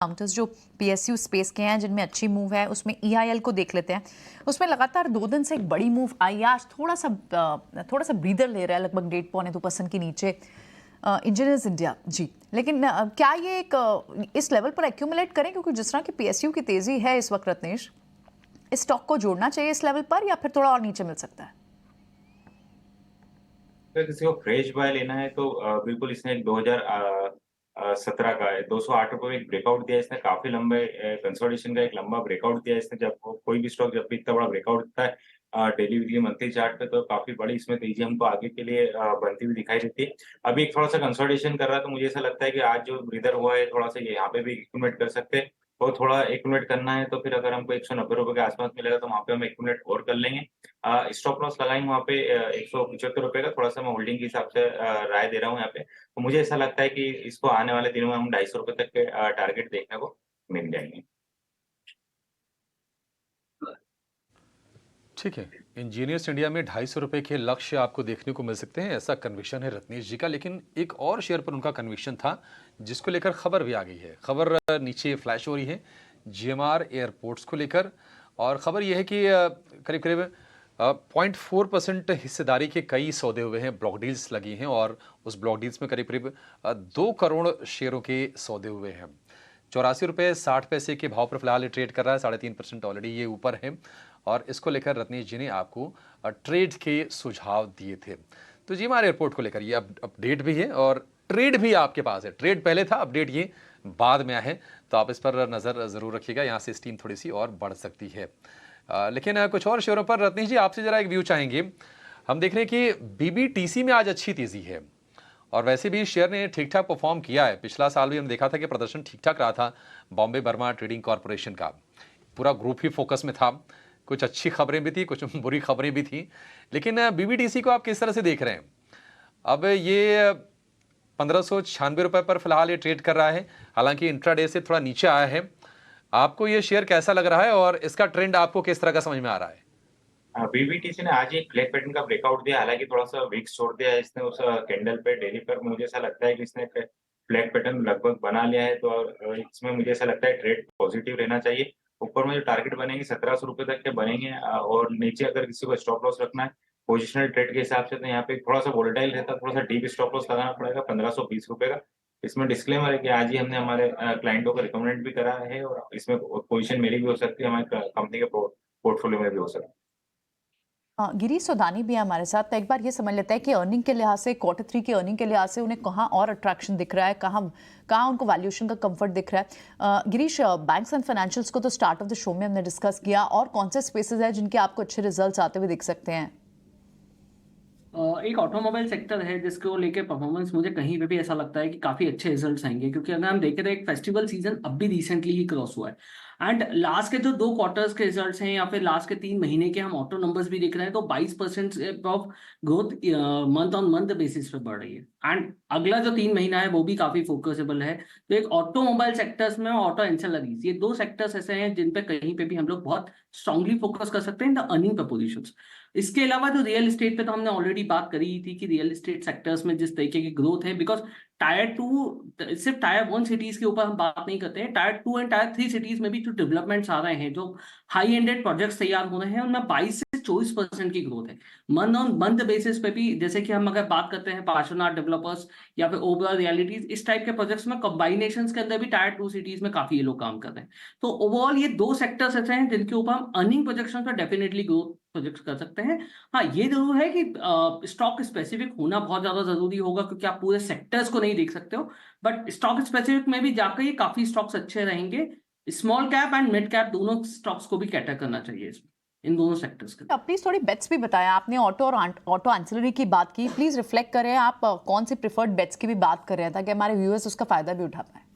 Counters जो PSU space के हैं जिनमें अच्छी मूव है उसमें ईआईएल को देख लेते हैं। उसमें लगातार 2 दिन से एक बड़ी मूव आई है। आज थोड़ा सा ब्रीदर ले रहा है, लगभग 1.5-2% के नीचे इंजीनियर्स इंडिया जी। लेकिन क्या ये एक इस लेवल पर एक्यूमुलेट करें, क्योंकि जिस तरह की पीएसयू की तेजी है इस वक्त रत्नेश, इस स्टॉक को जोड़ना चाहिए इस लेवल पर या फिर थोड़ा और नीचे मिल सकता है? अगर किसी को फ्रेश बाय लेना है तो बिल्कुल इसने 2017 का है, 208 रुपये में एक ब्रेकआउट दिया इसने, काफ़ी लंबे कंसोलिडेशन का एक लंबा ब्रेकआउट दिया इसने। जब कोई भी स्टॉक जब भी इतना बड़ा ब्रेकआउट देता है डेली, वीकली, मंथली चार्ट पे, तो काफ़ी बड़ी इसमें तेज़ी हमको आगे के लिए बनती हुई दिखाई देती है। अभी एक थोड़ा-सा कंसोलिडेशन कर रहा है, तो मुझे ऐसा लगता है कि आज जो ब्रीदर हुआ है, थोड़ा-सा ये यहाँ पे भी एक्यूमुलेट कर सकते हैं। और थोड़ा एक्यूमुलेट करना है तो फिर अगर हमको ₹190 के आस-पास मिलेगा तो वहाँ पे हम एक्यूमुलेट और कर लेंगे। स्टॉप लॉस लगाएँगे वहाँ पे ₹175 का, थोड़ा-सा मैं होल्डिंग के हिसाब से राय दे रहा हूँ यहाँ पे। तो मुझे ऐसा लगता है कि इसको आने वाले दिनों में हम ₹250 तक के टारगेट देखने को मिल जाएँगे। ठीक है। इंजीनियर्स इंडिया में ₹250 के लक्ष्य आपको देखने को मिल सकते हैं, ऐसा कन्विक्शन है रत्नेश जी का। लेकिन एक और शेयर पर उनका कन्विक्शन था, जिसको लेकर खबर भी आ गई है। खबर नीचे फ्लैश हो रही है जीएमआर एयरपोर्ट्स को लेकर, और खबर यह है कि करीब करीब 0.4% हिस्सेदारी के कई सौदे हुए हैं, ब्लॉक डील्स लगी हैं, और उस ब्लॉक डील्स में करीब करीब 2 करोड़ शेयरों के सौदे हुए हैं। ₹84.60 के भाव पर फिलहाल ये ट्रेड कर रहा है, 3.5% ऑलरेडी ये ऊपर है। और इसको लेकर रत्नेश जी ने आपको ट्रेड के सुझाव दिए थे। तो जीएमआर एयरपोर्ट को लेकर ये अपडेट भी है और ट्रेड भी आपके पास है। ट्रेड पहले था, अपडेट ये बाद में आया है, तो आप इस पर नज़र ज़रूर रखिएगा। यहाँ से स्टीम थोड़ी सी और बढ़ सकती है। लेकिन कुछ और शेयरों पर रत्नेश जी आपसे ज़रा एक व्यू चाहेंगे। हम देख रहे हैं कि बीबीटीसी में आज अच्छी तेज़ी है, और वैसे भी शेयर ने ठीक ठाक परफॉर्म किया है। पिछला साल भी हमने देखा था कि प्रदर्शन ठीक ठाक रहा था बॉम्बे बर्मा ट्रेडिंग कॉरपोरेशन का। पूरा ग्रुप ही फोकस में था। कुछ अच्छी खबरें भी थी, कुछ बुरी खबरें भी थी। लेकिन बीबीटीसी को आप किस तरह से देख रहे हैं? अब ये ₹1596 पर फिलहाल ये ट्रेड कर रहा है, हालांकि इंट्राडे से थोड़ा नीचे आया है। आपको ये शेयर कैसा लग रहा है और इसका ट्रेंड आपको किस तरह का समझ में आ रहा है? बीबीटीसी ने आज एक फ्लैग पैटर्न का ब्रेकआउट दिया, हालाँकि थोड़ा-सा वीक्स छोड़ दिया है इसने उस कैंडल पे डेली पर। मुझे ऐसा लगता है कि इसने फ्लैग पैटर्न लगभग बना लिया है, तो इसमें मुझे ऐसा लगता है ट्रेड पॉजिटिव रहना चाहिए। ऊपर में जो टारगेट बनेंगे ₹1700 तक के बनेंगे, और नीचे अगर किसी को स्टॉप लॉस रखना है पोजिशनल ट्रेड के हिसाब से, तो यहाँ पे थोड़ा-सा वोलेटाइल रहता है, थोड़ा-सा डीप स्टॉप लॉस लगाना पड़ेगा ₹1520 का। इसमें डिस्क्लेमर है कि आज ही हमने हमारे क्लाइंटों को रिकमेंड भी करा है, और इसमें पोजीशन मेरी भी हो सकती है, हमारी कंपनी के पोर्टफोलियो में भी हो सकती है। गिरीश सोदानी भी है हमारे साथ। तो एक बार ये समझ लेते हैं कि अर्निंग के लिहाज से, Q3 की अर्निंग के लिहाज से उन्हें कहाँ और अट्रैक्शन दिख रहा है, कहाँ कहाँ उनको वैल्यूएशन का कंफर्ट दिख रहा है। गिरीश, बैंक्स एंड फाइनेंशियल्स को तो स्टार्ट ऑफ द शो में हमने डिस्कस किया, और कौन से स्पेसेस है जिनके आपको अच्छे रिजल्ट्स आते हुए दिख सकते हैं? एक ऑटोमोबाइल सेक्टर है जिसको लेके परफॉर्मेंस मुझे कहीं पे भी ऐसा लगता है कि काफी अच्छे रिजल्ट्स आएंगे, क्योंकि अगर हम देखें तो एक फेस्टिवल सीजन अब भी रिसेंटली ही क्रॉस हुआ है। एंड लास्ट के जो 2 क्वार्टर्स के रिजल्ट्स हैं या फिर लास्ट के 3 महीने के हम ऑटो नंबर्स भी देख रहे हैं, तो 22% of growth month on month basis पे बढ़ रही है। एंड अगला जो 3 महीना है वो भी काफी फोकसेबल है। तो एक ऑटोमोबाइल सेक्टर्स में ऑटो एंसेलरीज, ये 2 सेक्टर्स ऐसे हैं जिन पे कहीं पे भी हम लोग बहुत स्ट्रांगली फोकस कर सकते हैं इन द अर्निंग प्रपोजिशंस। इसके अलावा जो रियल एस्टेट पे तो हमने ऑलरेडी बात करी ही थी कि रियल एस्टेट सेक्टर्स में जिस तरीके की ग्रोथ है, बिकॉज टायर 2 सिर्फ टायर 1 सिटीज के ऊपर हम बात नहीं करते हैं, टायर 2 एंड टायर 3 सिटीज में भी जो डेवलपमेंट्स आ रहे हैं, जो हाई एंडेड प्रोजेक्ट्स तैयार हो रहे हैं, उनमें 22 से 24% की ग्रोथ है मंथ ऑन मंथ बेसिस पे भी। जैसे कि हम अगर बात करते हैं पार्श्वनाथ डेवलपर्स या फिर ओबरा रियलिटीज, इस टाइप के प्रोजेक्ट्स में कॉम्बाइनेशन के अंदर भी टायर 2 सिटीज में काफी ये लोग काम कर रहे हैं। तो ओवरऑल ये 2 सेक्टर्स ऐसे हैं जिनके ऊपर हम अर्निंग प्रोजेक्शन पर डेफिनेटली ग्रोथ प्रोजेक्ट कर सकते हैं। हाँ, ये जरूर है कि स्टॉक स्पेसिफिक होना बहुत ज्यादा जरूरी होगा, क्योंकि आप पूरे सेक्टर्स को नहीं देख सकते हो, बट स्टॉक स्पेसिफिक में भी जाकर ये काफी स्टॉक्स अच्छे रहेंगे। Small cap and mid cap दोनों स्टॉक्स को भी कैटर करना चाहिए इसमें, इन दोनों सेक्टर्स के। प्लीज थोड़ी बेट्स भी बताया। आपने ऑटो और ऑटो एंसिलरी की बात की, प्लीज रिफ्लेक्ट करें आप कौन से प्रिफर्ड बेट्स की भी बात कर रहे हैं, ताकि हमारे व्यूअर्स उसका फायदा भी उठा पाए।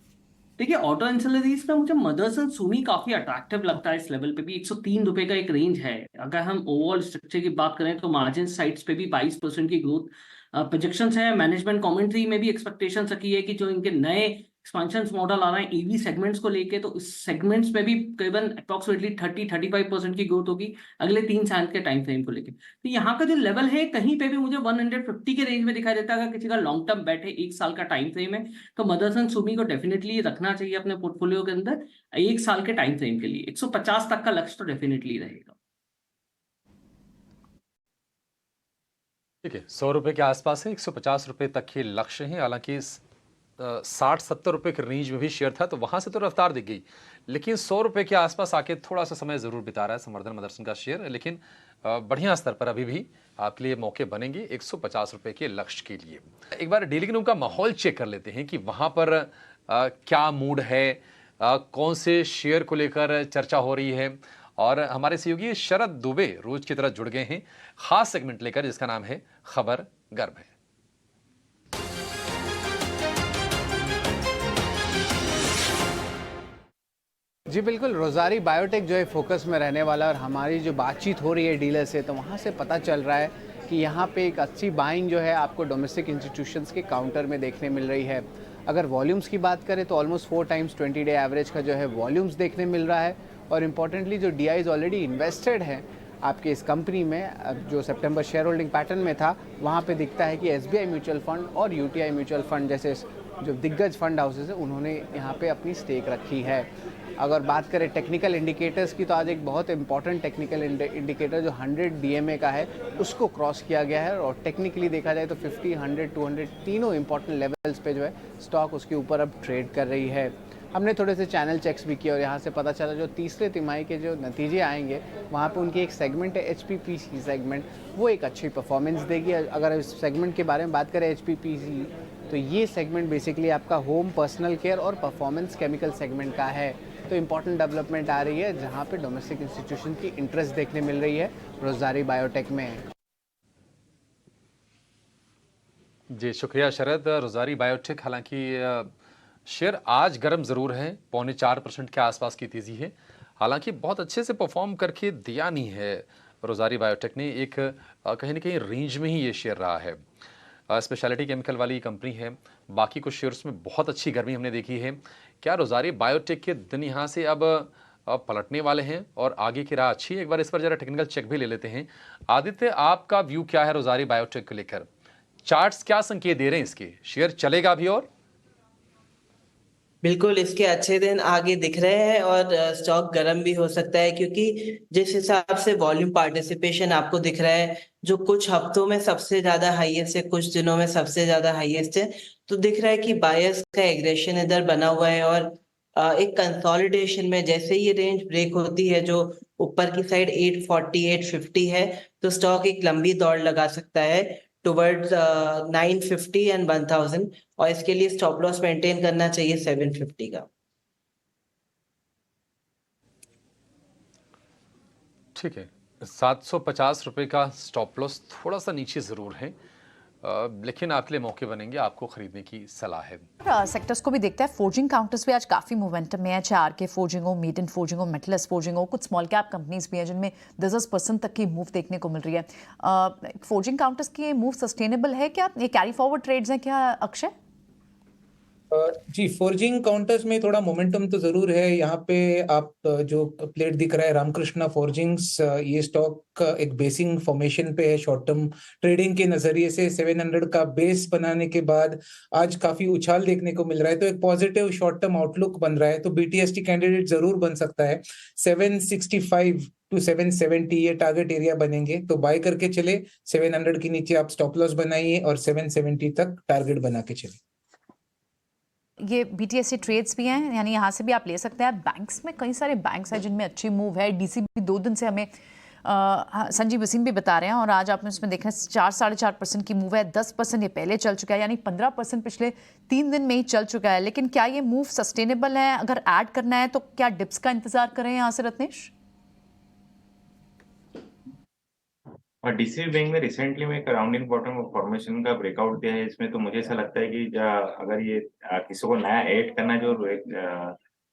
देखिए, ऑटो एंसिलरीज में मुझे मदरसन सुमी काफी अट्रैक्टिव लगता है। इस लेवल पे भी ₹103 का एक रेंज है। अगर हम ओवरऑल स्ट्रक्चर की बात करें तो मार्जिन साइड्स पे भी 22% की ग्रोथ प्रोजेक्शंस है। मैनेजमेंट कमेंट्री में भी एक्सपेक्टेशन रखी है कि जो इनके नए एक्सपेंशन मॉडल आ रहा है ईवी सेगमेंट्स को लेके, तो इस सेगमेंट्स में भी करीबन अप्रोक्सीमेटली 30-35% की ग्रोथ होगी अगले 3 साल के टाइम फ्रेम को लेके। तो यहाँ का जो लेवल है कहीं पे भी मुझे 150 के रेंज में दिखाई देता है। अगर किसी का लॉन्ग टर्म बैट है, 1 साल का टाइम फ्रेम है, तो मदरसन सुमी को डेफिनेटली रखना चाहिए अपने पोर्टफोलियो के अंदर 1 साल के टाइम फ्रेम के लिए। 150 तक का लक्ष्य तो डेफिनेटली रहेगा। ठीक है, 100 रुपए के आसपास है, 150 रुपए तक के लक्ष्य हैं। हालांकि 60-70 रुपए के रेंज में भी शेयर था, तो वहां से तो रफ्तार दिख गई, लेकिन 100 रुपए के आसपास आके थोड़ा सा समय जरूर बिता रहा है संवर्धन मदरसन का शेयर। लेकिन बढ़िया स्तर पर अभी भी आपके लिए मौके बनेंगे 150 रुपए के लक्ष्य के लिए। एक बार डेली रूम का माहौल चेक कर लेते हैं कि वहां पर क्या मूड है, कौन से शेयर को लेकर चर्चा हो रही है। और हमारे सहयोगी शरद दुबे रोज की तरह जुड़ गए हैं खास सेगमेंट लेकर, जिसका नाम है खबर गर्भ है। जी बिल्कुल, रोज़ारी बायोटेक जो है फोकस में रहने वाला, और हमारी जो बातचीत हो रही है डीलर से, तो वहाँ से पता चल रहा है कि यहाँ पे एक अच्छी बाइंग जो है आपको डोमेस्टिक इंस्टीट्यूशंस के काउंटर में देखने मिल रही है। अगर वॉल्यूम्स की बात करें तो ऑलमोस्ट 4 टाइम्स 20 डे एवरेज का जो है वॉल्यूम्स देखने मिल रहा है। और इम्पॉर्टेंटली जो DIs ऑलरेडी इन्वेस्टेड हैं आपके इस कंपनी में, जो सितंबर शेयर होल्डिंग पैटर्न में था, वहाँ पे दिखता है कि SBI म्यूचुअल फंड और UTI म्यूचुअल फंड जैसे जो दिग्गज फंड हाउसेज हैं उन्होंने यहाँ पे अपनी स्टेक रखी है। अगर बात करें टेक्निकल इंडिकेटर्स की, तो आज एक बहुत इंपॉर्टेंट टेक्निकल इंडिकेटर जो 100 DMA का है उसको क्रॉस किया गया है। और टेक्निकली देखा जाए तो 50, 100, 200 तीनों इंपॉर्टेंट लेवल्स पे जो है स्टॉक उसके ऊपर अब ट्रेड कर रही है। हमने थोड़े से चैनल चेक्स भी किए और यहाँ से पता चला जो तीसरे तिमाही के जो नतीजे आएंगे वहाँ पे उनकी एक सेगमेंट है HPPC सेगमेंट, वो एक अच्छी परफॉर्मेंस देगी। अगर इस सेगमेंट के बारे में बात करें HPPC, तो ये सेगमेंट बेसिकली आपका होम, पर्सनल केयर और परफॉर्मेंस केमिकल सेगमेंट का है। तो इम्पॉर्टेंट डेवलपमेंट आ रही है जहाँ पे डोमेस्टिक इंस्टीट्यूशन की इंटरेस्ट देखने मिल रही है रोज़ारी बायोटेक में। जी शुक्रिया शरद। रोज़ारी बायोटेक हालांकि शेयर आज गर्म ज़रूर है, 3.25% के आसपास की तेज़ी है। हालांकि बहुत अच्छे से परफॉर्म करके दिया नहीं है रोज़ारी बायोटेक ने, एक कहीं ना कहीं रेंज में ही ये शेयर रहा है। स्पेशलिटी केमिकल वाली कंपनी है, बाकी कुछ शेयर्स में बहुत अच्छी गर्मी हमने देखी है। क्या रोज़ारी बायोटेक के दिन यहाँ से अब पलटने वाले हैं और आगे की राह अच्छी है? एक बार इस पर जरा टेक्निकल चेक भी ले लेते हैं। आदित्य, आपका व्यू क्या है रोज़ारी बायोटेक को लेकर? चार्ट्स क्या संकेत दे रहे हैं इसके? शेयर चलेगा भी? और बिल्कुल इसके अच्छे दिन आगे दिख रहे हैं और स्टॉक गर्म भी हो सकता है, क्योंकि जिस हिसाब से वॉल्यूम पार्टिसिपेशन आपको दिख रहा है, जो कुछ हफ्तों में सबसे ज्यादा हाईएस्ट है, कुछ दिनों में सबसे ज्यादा हाईएस्ट है, तो दिख रहा है कि बायर्स का एग्रेशन इधर बना हुआ है। और एक कंसोलिडेशन में जैसे ये रेंज ब्रेक होती है जो ऊपर की साइड 840 850 है, तो स्टॉक एक लंबी दौड़ लगा सकता है टुवर्ड्स 950 एंड 1000, और इसके लिए स्टॉप लॉस मेंटेन करना चाहिए 750 का। ठीक है, 750 रुपये का स्टॉप लॉस थोड़ा सा नीचे ज़रूर है, लेकिन आपके लिए मौके बनेंगे, आपको खरीदने की सलाह है। सेक्टर्स को भी देखता है। फोर्जिंग काउंटर्स भी आज काफ़ी मोमेंटम में है, चाहे आरके फोर्जिंग हो, मेडन फोर्जिंग हो, मेटलस फोर्जिंग हो, कुछ स्मॉल कैप कंपनीज भी हैं जिनमें 10% तक की मूव देखने को मिल रही है। फोर्जिंग काउंटर्स की मूव सस्टेनेबल है क्या? ये कैरी फॉरवर्ड ट्रेड्स हैं क्या अक्षय? जी, फोर्जिंग काउंटर्स में थोड़ा मोमेंटम तो जरूर है। यहाँ पे आप जो प्लेट दिख रहा है रामकृष्णा फोर्जिंग्स, ये स्टॉक एक बेसिंग फॉर्मेशन पे है। शॉर्ट टर्म ट्रेडिंग के नजरिए से 700 का बेस बनाने के बाद आज काफी उछाल देखने को मिल रहा है, तो एक पॉजिटिव शॉर्ट टर्म आउटलुक बन रहा है। तो BTST कैंडिडेट जरूर बन सकता है। 765 to 770 ये टारगेट एरिया बनेंगे, तो बाय करके चले। 700 के नीचे आप स्टॉप लॉस बनाइए और 770 तक टारगेट बना के चले। ये BTSC ट्रेड्स भी हैं, यानी यहाँ से भी आप ले सकते हैं। बैंक्स में कई सारे बैंक्स हैं जिनमें अच्छी मूव है। DCB 2 दिन से हमें संजीव वसीम भी बता रहे हैं, और आज आपने उसमें देखना 4-4.5% की मूव है। 10% ये पहले चल चुका है, यानी 15% पिछले 3 दिन में ही चल चुका है। लेकिन क्या ये मूव सस्टेनेबल है? अगर ऐड करना है तो क्या डिप्स का इंतजार करें यहाँ से रत्नेश? और DCB बैंक में रिसेंटली में एक राउंडिंग बॉटम फॉर्मेशन का ब्रेकआउट दिया है। इसमें तो मुझे ऐसा लगता है कि अगर ये किसी को नया ऐड करना है जो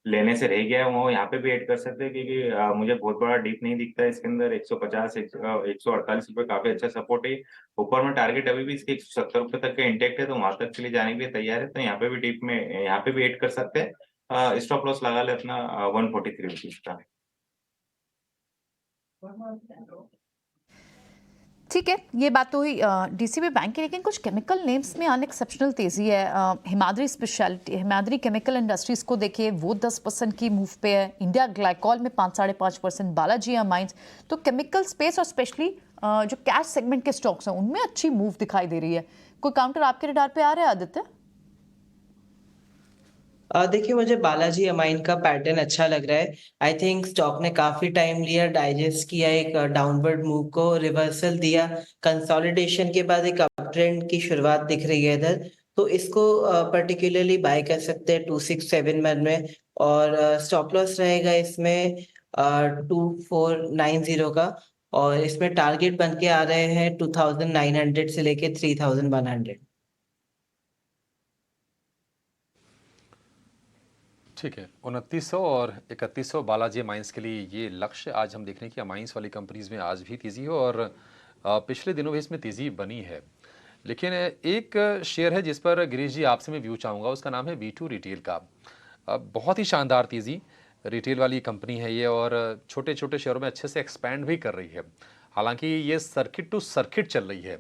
लेने से रह गया है वो यहाँ पे भी ऐड कर सकते हैं, क्योंकि मुझे बहुत बड़ा डीप नहीं दिखता है इसके अंदर। 150 148 रुपए काफी अच्छा सपोर्ट है। ऊपर में टारगेट अभी भी इसके 170 रुपए तक के इंटेक्ट है, तो वहां तक के लिए जाने के लिए तैयार है। तो यहाँ पे भी डीप में यहाँ पे भी ऐड कर सकते हैं। स्टॉप लॉस लगा ले अपना 143 रुपीज का। ठीक है, ये बात तो हुई डीसीबी बैंक की, लेकिन कुछ केमिकल नेम्स में अनएक्सेप्शनल तेजी है। हिमाद्री केमिकल इंडस्ट्रीज को देखिए, वो 10% की मूव पे है। इंडिया ग्लाइकॉल में 5-5.5%, बालाजी माइंस। तो केमिकल स्पेस और स्पेशली जो कैश सेगमेंट के स्टॉक्स हैं उनमें अच्छी मूव दिखाई दे रही है। कोई काउंटर आपके रडार पे आ रहा है आदित्य? देखिए, मुझे बालाजी अमाइन का पैटर्न अच्छा लग रहा है। आई थिंक स्टॉक ने काफी टाइम लिया, डाइजेस्ट किया, एक डाउनवर्ड मूव को रिवर्सल दिया, कंसोलिडेशन के बाद एक अप ट्रेंड की शुरुआत दिख रही है इधर। तो इसको पर्टिकुलरली बाय कर सकते हैं 2671 में, और स्टॉप लॉस रहेगा इसमें 2490 का, और इसमें टारगेट बन के आ रहे हैं 2900 से लेके 3100। ठीक है, 2900 और 3100 बालाजी माइंस के लिए ये लक्ष्य। आज हम देख रहे हैं कि माइंस वाली कंपनीज में आज भी तेज़ी है और पिछले दिनों भी इसमें तेज़ी बनी है। लेकिन एक शेयर है जिस पर गिरीश जी आपसे मैं व्यू चाहूँगा, उसका नाम है V2 रिटेल का। बहुत ही शानदार तेज़ी, रिटेल वाली कंपनी है ये और छोटे छोटे शेयरों में अच्छे से एक्सपैंड भी कर रही है। हालांकि ये सर्किट टू सर्किट चल रही है,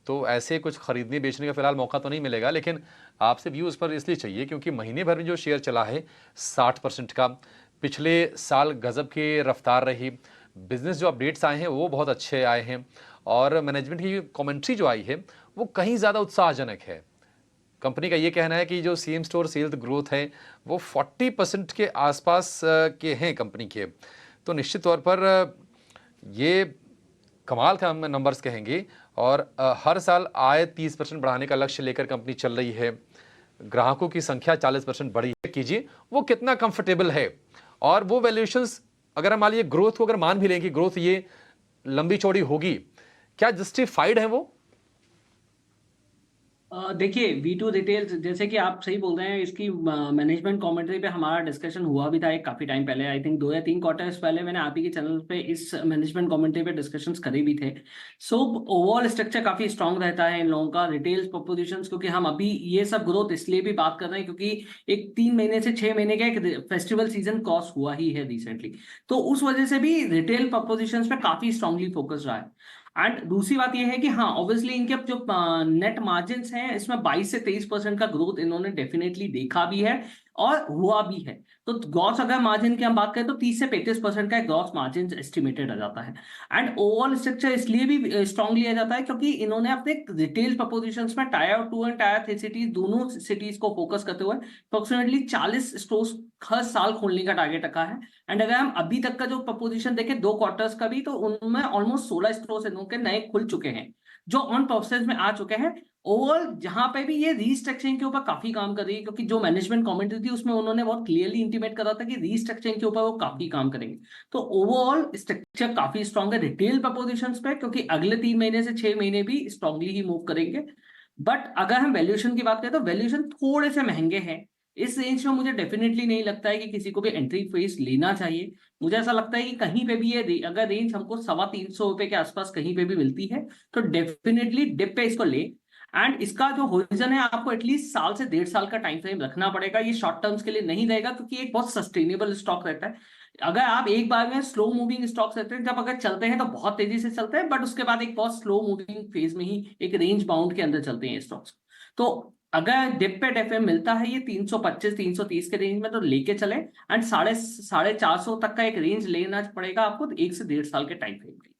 तो ऐसे कुछ खरीदने बेचने का फिलहाल मौका तो नहीं मिलेगा, लेकिन आपसे व्यू उस पर इसलिए चाहिए क्योंकि महीने भर में जो शेयर चला है 60% का, पिछले साल गजब की रफ्तार रही। बिजनेस जो अपडेट्स आए हैं वो बहुत अच्छे आए हैं और मैनेजमेंट की कमेंट्री जो आई है वो कहीं ज़्यादा उत्साहजनक है। कंपनी का ये कहना है कि जो सेम स्टोर सेल्स ग्रोथ है वो 40% के आसपास के हैं कंपनी के। तो निश्चित तौर पर ये कमाल का हम नंबर्स कहेंगे और हर साल आय 30% बढ़ाने का लक्ष्य लेकर कंपनी चल रही है। ग्राहकों की संख्या 40% बढ़ी है। कीजिए वो कितना कंफर्टेबल है और वो वैल्यूएशंस, अगर हम मान लीजिए ग्रोथ को अगर मान भी लेंगे ग्रोथ ये लंबी चौड़ी होगी, क्या जस्टिफाइड है वो? देखिए, V2 रिटेल्स, जैसे कि आप सही बोल रहे हैं, इसकी मैनेजमेंट कमेंट्री पे हमारा डिस्कशन हुआ भी था एक काफी टाइम पहले। आई थिंक 2 या 3 क्वार्टर्स पहले मैंने आप ही के चैनल पे इस मैनेजमेंट कमेंट्री पे डिस्कशंस करे भी थे। सो ओवरऑल स्ट्रक्चर काफी स्ट्रांग रहता है इन लोगों का, रिटेल्स प्रोपोजिशंस। क्योंकि हम अभी ये सब ग्रोथ इसलिए भी बात कर रहे हैं क्योंकि एक 3 महीने से 6 महीने का एक फेस्टिवल सीजन क्रॉस हुआ ही है रिसेंटली, तो उस वजह से भी रिटेल प्रोपोजिशंस पे काफी स्ट्रांगली फोकस रहा है। एंड दूसरी बात यह है कि हाँ, ऑब्वियसली इनके अब जो नेट मार्जिन्स हैं इसमें 22 से 23% का ग्रोथ इन्होंने डेफिनेटली देखा भी है और हुआ भी है। तो ग्रॉस अगर मार्जिन की हम बात करें तो 30 से 35% का ग्रॉस मार्जिन एस्टिमेटेड आ जाता है। एंड ओवरऑल स्ट्रक्चर इसलिए भी स्ट्रांग लिया जाता है क्योंकि इन्होंने अपने रिटेल प्रपोजिशंस में टायर 2 एंड टायर 3 सिटीज, दोनों सिटीज को फोकस करते हुए अप्रोक्सीमेटली 40 स्टोर्स हर साल खोलने का टारगेट रखा है। एंड अगर हम अभी तक का जो प्रपोजिशन देखें 2 क्वार्टर्स का भी, तो उनमें ऑलमोस्ट 16 स्टोर्स इनके नए खुल चुके हैं जो ऑन प्रोसेस में आ चुके हैं। ओवरऑल जहां पे भी ये रीस्ट्रक्चरिंग के ऊपर काफी काम कर रही है, क्योंकि जो मैनेजमेंट कमेंट्री थी उसमें उन्होंने बहुत क्लियरली इंटीमेट करा था कि रीस्ट्रक्चरिंग के ऊपर वो काफी काम करेंगे। तो ओवरऑल स्ट्रक्चर काफी स्ट्रांग है रिटेल प्रपोजिशंस पे, क्योंकि अगले 3 महीने से 6 महीने भी स्ट्रांगली ही मूव करेंगे। बट अगर हम वैल्यूएशन की बात करें तो वैल्यूएशन थोड़े से महंगे हैं। इस रेंज में मुझे डेफिनेटली नहीं लगता है कि किसी को भी एंट्री फेस लेना चाहिए। मुझे ऐसा लगता है कि कहीं पे भी ये अगर रेंज हमको 325 रुपए के आसपास कहीं पे भी मिलती है तो डेफिनेटली डिप पे इसको ले। एंड इसका जो होरिजन है आपको एटलीस्ट साल से 1.5 साल का टाइम फ्रेम रखना पड़ेगा। ये शॉर्ट टर्म्स के लिए नहीं रहेगा क्योंकि एक बहुत सस्टेनेबल स्टॉक रहता है। अगर आप एक बार में स्लो मूविंग स्टॉक्स रहते हैं, जब अगर चलते हैं तो बहुत तेजी से चलते हैं, बट उसके बाद एक बहुत स्लो मूविंग फेज में ही एक रेंज बाउंड के अंदर चलते हैं स्टॉक्स। तो अगर डिप पे एफएम मिलता है ये 325 330 के रेंज में तो लेके चले। एंड 450 तक का एक रेंज लेना पड़ेगा आपको 1 से 1.5 साल के टाइम फ्रेम के लिए।